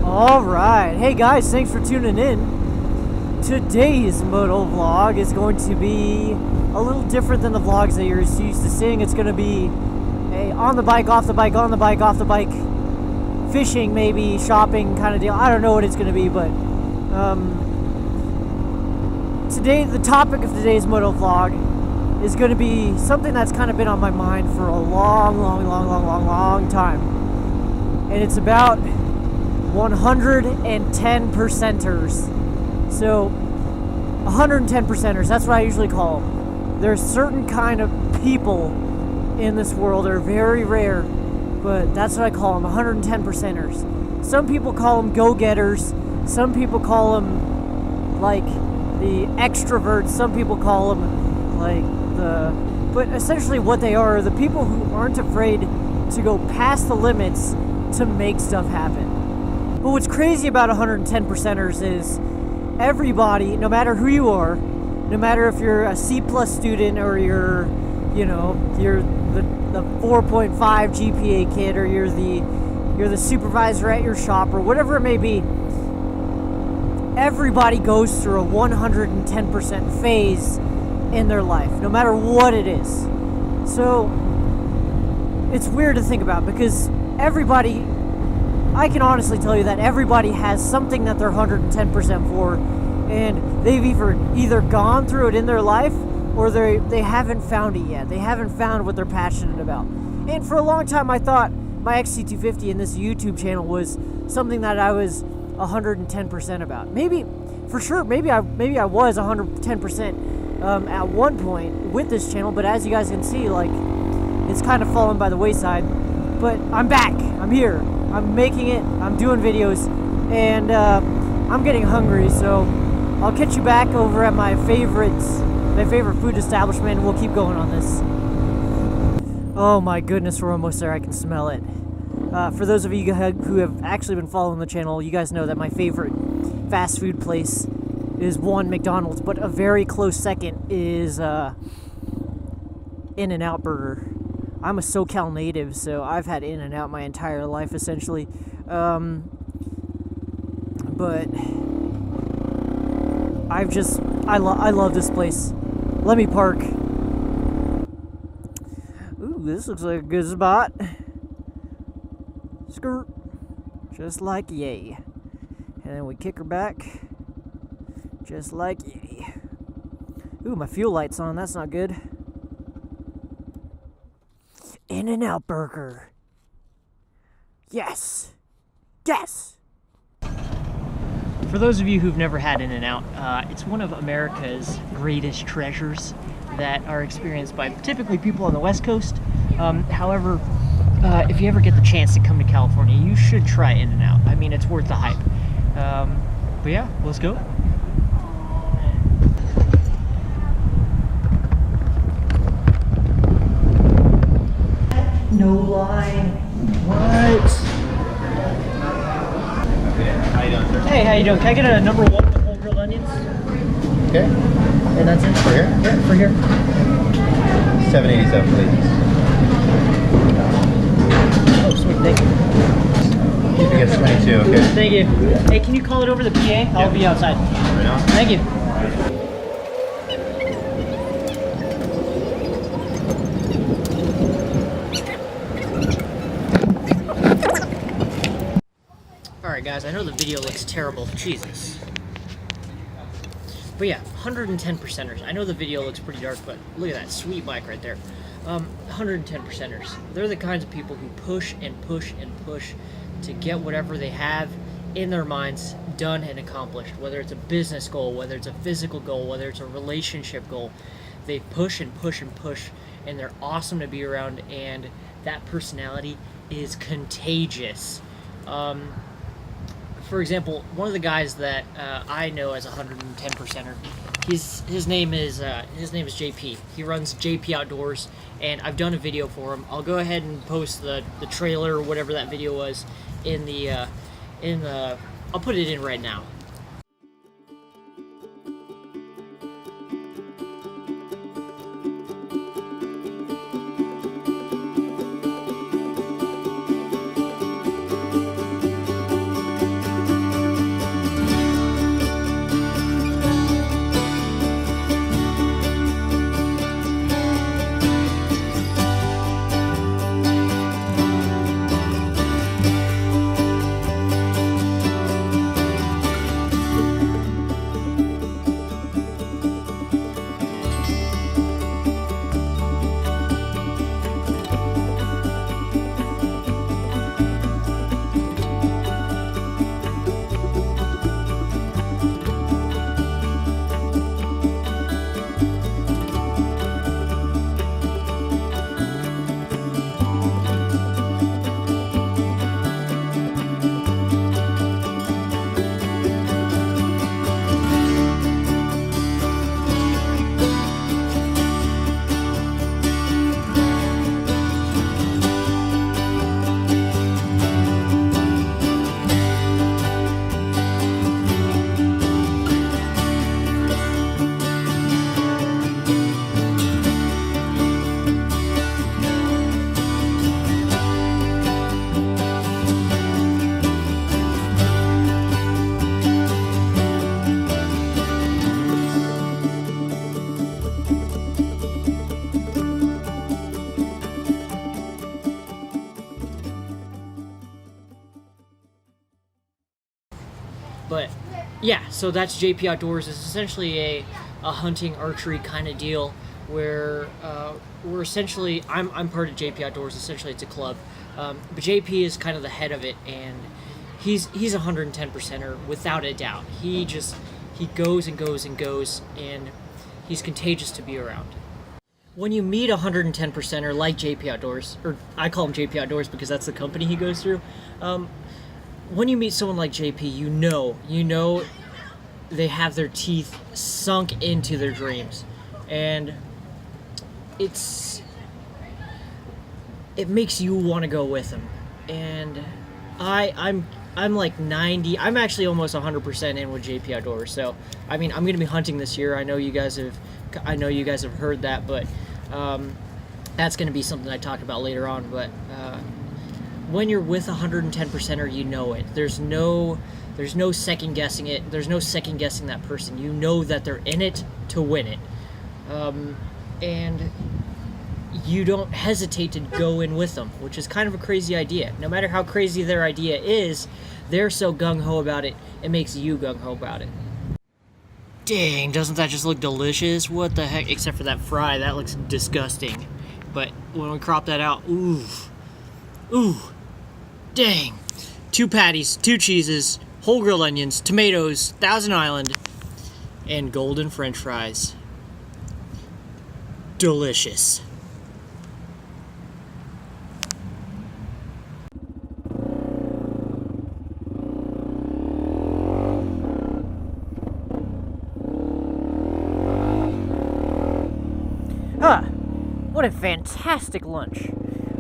Alright, hey guys, thanks for tuning in. Today's Motovlog is going to be a little different than the vlogs that you're used to seeing. It's going to be a on the bike, off the bike, on the bike, off the bike, fishing, maybe, shopping kind of deal. I don't know what it's going to be, but today, the topic of today's Motovlog is going to be something that's kind of been on my mind for a long time. And it's about 110 percenters. So 110 percenters, that's what I usually call them. There's certain kind of people in this world. They're very rare, but that's what I call them, 110 percenters. Some people call them go-getters. Some people call them like the extroverts. Some people call them like but essentially what they are the people who aren't afraid to go past the limits to make stuff happen. But what's crazy about 110 percenters is everybody, no matter who you are, no matter if you're a C+ student or you're the 4.5 GPA kid, or you're the supervisor at your shop, or whatever it may be, everybody goes through a 110% phase in their life, no matter what it is. So it's weird to think about, because everybody, I can honestly tell you that everybody has something that they're 110% for, and they've either gone through it in their life, or they haven't found it yet. They haven't found what they're passionate about. And for a long time, I thought my XT250 and this YouTube channel was something that I was 110% about. Maybe, for sure, maybe I was 110% at one point with this channel, but as you guys can see, like, it's kind of fallen by the wayside. But I'm back. I'm here. I'm making it, I'm doing videos, and I'm getting hungry, so I'll catch you back over at my favorite food establishment, and we'll keep going on this. Oh my goodness, we're almost there. I can smell it. For those of you who have actually been following the channel, you guys know that my favorite fast food place is one, McDonald's, but a very close second is In-N-Out Burger. I'm a SoCal native, so I've had In-N-Out my entire life, essentially. But I love this place. Let me park. Ooh, this looks like a good spot. Skirt. Just like yay. And then we kick her back. Just like yay. Ooh, my fuel light's on. That's not good. In-N-Out Burger. Yes. Yes. For those of you who've never had In-N-Out, it's one of America's greatest treasures that are experienced by typically people on the West Coast. However, if you ever get the chance to come to California, you should try In-N-Out. I mean, it's worth the hype. But yeah, let's go. No line. What? How you doing, sir? Hey, how you doing? Can I get a number 1 with whole grilled onions? Okay. And that's it? For here? Yeah, for here. $7.87, please. Oh, sweet, thank you. You get 22, okay? Thank you. Hey, can you call it over the PA? I'll be outside. Right now? Thank you. Alright guys, I know the video looks terrible, Jesus. But yeah, 110 percenters. I know the video looks pretty dark, but look at that sweet bike right there. 110 percenters. They're the kinds of people who push and push and push to get whatever they have in their minds done and accomplished. Whether it's a business goal, whether it's a physical goal, whether it's a relationship goal. They push and push and push, and they're awesome to be around, and that personality is contagious. For example, one of the guys that I know as a 110 percenter, his name is JP. He runs JP Outdoors, and I've done a video for him. I'll go ahead and post the trailer or whatever that video was in the I'll put it in right now. But yeah, so that's JP Outdoors. It's essentially a hunting archery kind of deal where we're essentially, I'm part of JP Outdoors. Essentially, it's a club, but JP is kind of the head of it, and he's 110%er without a doubt. He goes and goes and goes, and he's contagious to be around. When you meet a 110%er like JP Outdoors, or I call him JP Outdoors because that's the company he goes through. When you meet someone like JP, you know they have their teeth sunk into their dreams, and it makes you want to go with them. And I'm like 90. I'm actually almost 100% in with JP Outdoors. So I mean, I'm going to be hunting this year. I know you guys have heard that, but that's going to be something I talk about later on. But when you're with 110%er, you know it. There's no second guessing it. There's no second guessing that person. You know that they're in it to win it, and you don't hesitate to go in with them, which is kind of a crazy idea. No matter how crazy their idea is, they're so gung-ho about it, it makes you gung-ho about it. Dang, doesn't that just look delicious? What the heck? Except for that fry, that looks disgusting. But when we crop that out, ooh, dang. 2 patties, 2 cheeses, whole grilled onions, tomatoes, Thousand Island, and golden French fries. Delicious. What a fantastic lunch.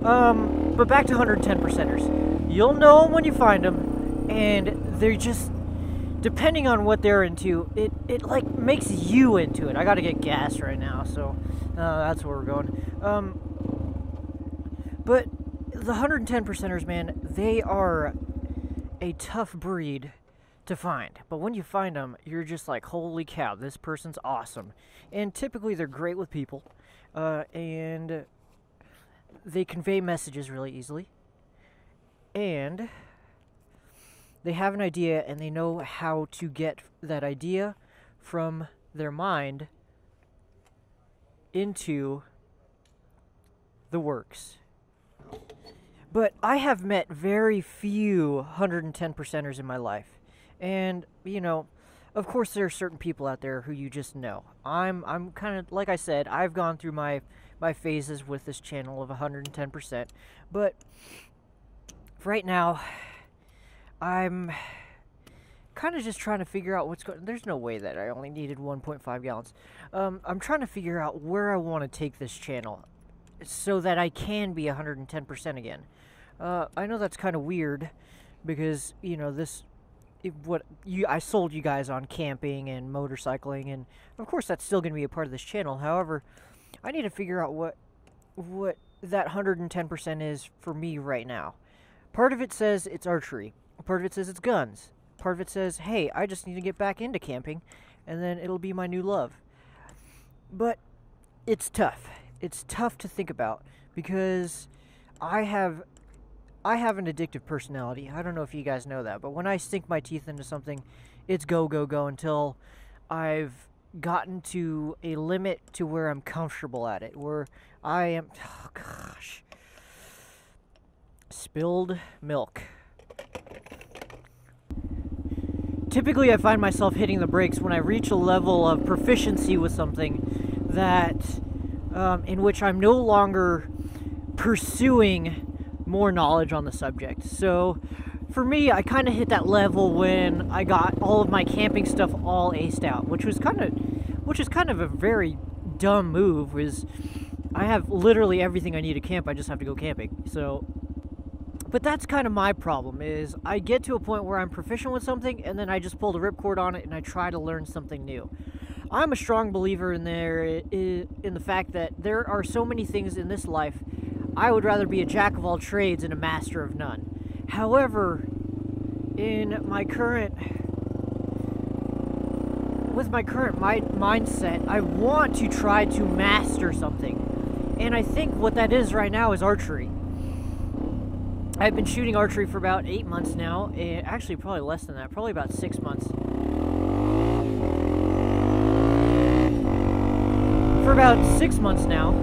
But back to 110%ers. You'll know them when you find them, and they're just, depending on what they're into, it like makes you into it. I gotta get gas right now, so that's where we're going. But the 110%ers, man, they are a tough breed to find. But when you find them, you're just like, holy cow, this person's awesome. And typically they're great with people. And they convey messages really easily, and they have an idea, and they know how to get that idea from their mind into the works. But I have met very few 110%ers in my life, and of course, there are certain people out there who you just know. I'm kind of, like I said, I've gone through my phases with this channel of 110%, but right now, I'm kind of just trying to figure out what's going on. There's no way that I only needed 1.5 gallons. I'm trying to figure out where I want to take this channel so that I can be 110% again. I know that's kind of weird because, I sold you guys on camping and motorcycling, and of course that's still going to be a part of this channel. However, I need to figure out what that 110% is for me right now. Part of it says it's archery. Part of it says it's guns. Part of it says, hey, I just need to get back into camping, and then it'll be my new love. But it's tough. It's tough to think about because I have an addictive personality. I don't know if you guys know that, but when I sink my teeth into something, it's go, go, go until I've gotten to a limit to where I'm comfortable at it, where I am, oh gosh, spilled milk. Typically, I find myself hitting the brakes when I reach a level of proficiency with something that, in which I'm no longer pursuing more knowledge on the subject. So for me, I kind of hit that level when I got all of my camping stuff all aced out, which is kind of a very dumb move, because I have literally everything I need to camp. I just have to go camping. So, but that's kind of my problem, is I get to a point where I'm proficient with something, and then I just pull the ripcord on it and I try to learn something new. I'm a strong believer in the fact that there are so many things in this life I would rather be a jack of all trades and a master of none. However, with my current mindset, I want to try to master something. And I think what that is right now is archery. I've been shooting archery for about 8 months now. Actually, probably less than that. Probably about 6 months. For about 6 months now.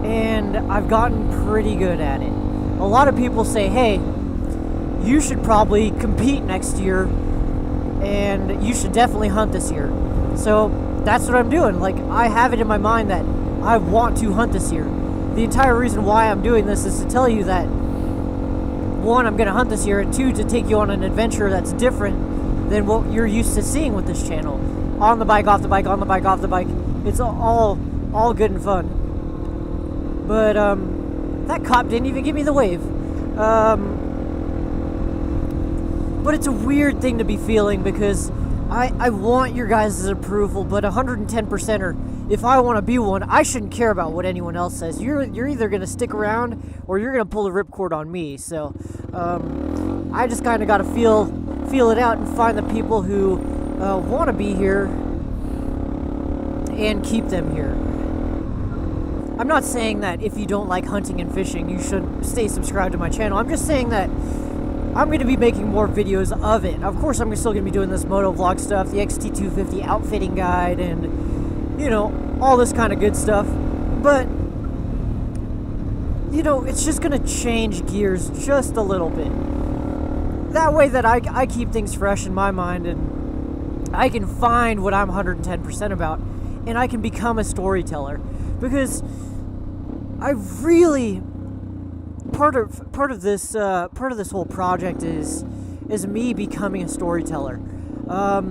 And I've gotten pretty good at it. A lot of people say, hey, you should probably compete next year. And you should definitely hunt this year. So that's what I'm doing. Like, I have it in my mind that I want to hunt this year. The entire reason why I'm doing this is to tell you that, one, I'm going to hunt this year, and two, to take you on an adventure that's different than what you're used to seeing with this channel. On the bike, off the bike, on the bike, off the bike. It's all good and fun. But that cop didn't even give me the wave. But it's a weird thing to be feeling because I want your guys' approval, but 110%er, if I want to be one, I shouldn't care about what anyone else says. You're either going to stick around or you're going to pull the ripcord on me. So I just kind of got to feel it out and find the people who want to be here and keep them here. I'm not saying that if you don't like hunting and fishing, you should stay subscribed to my channel. I'm just saying that I'm going to be making more videos of it. Of course, I'm still going to be doing this motovlog stuff, the XT250 outfitting guide, and, you know, all this kind of good stuff. But, you know, it's just going to change gears just a little bit. That way that I keep things fresh in my mind, and I can find what I'm 110% about, and I can become a storyteller. Because I really... Part of this whole project is me becoming a storyteller. I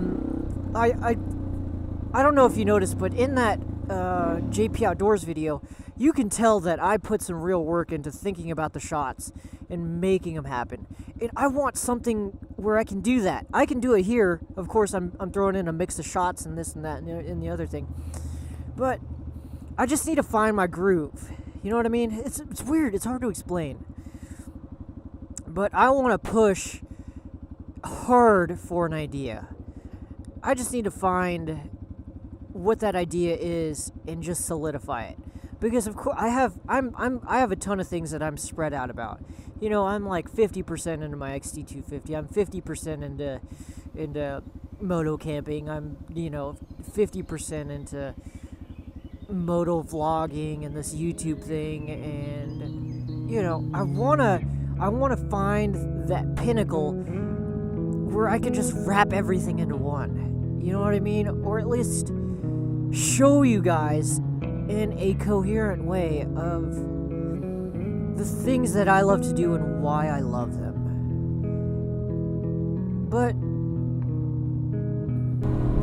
don't know if you noticed, but in that JP Outdoors video, you can tell that I put some real work into thinking about the shots and making them happen. And I want something where I can do that. I can do it here. Of course, I'm throwing in a mix of shots and this and that and the other thing. But I just need to find my groove. You know what I mean? It's weird. It's hard to explain. But I want to push hard for an idea. I just need to find what that idea is and just solidify it. Because of course I have a ton of things that I'm spread out about. You know, I'm like 50% into my XT250. I'm 50% into moto camping. I'm, you know, 50% into moto vlogging and this YouTube thing, and you know, I wanna find that pinnacle where I can just wrap everything into one. You know what I mean? Or at least show you guys in a coherent way of the things that I love to do and why I love them. But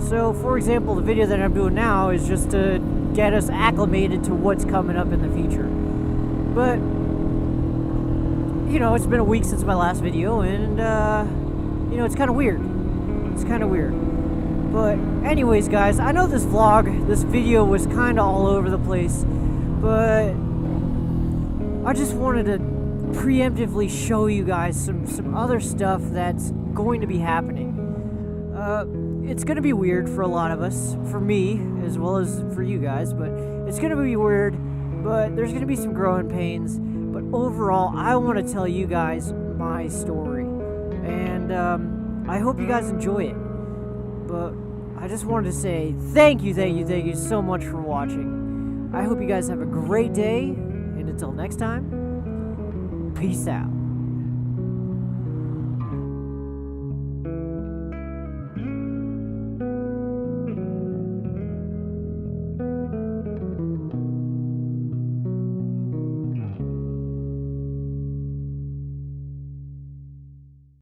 so, for example, the video that I'm doing now is just to get us acclimated to what's coming up in the future. But, you know, it's been a week since my last video, and, you know, it's kind of weird. It's kind of weird. But, anyways, guys, I know this video was kind of all over the place, but I just wanted to preemptively show you guys some other stuff that's going to be happening. It's going to be weird for a lot of us, for me, as well as for you guys, but it's going to be weird, but there's going to be some growing pains, but overall, I want to tell you guys my story, and I hope you guys enjoy it, but I just wanted to say thank you so much for watching. I hope you guys have a great day, and until next time, peace out.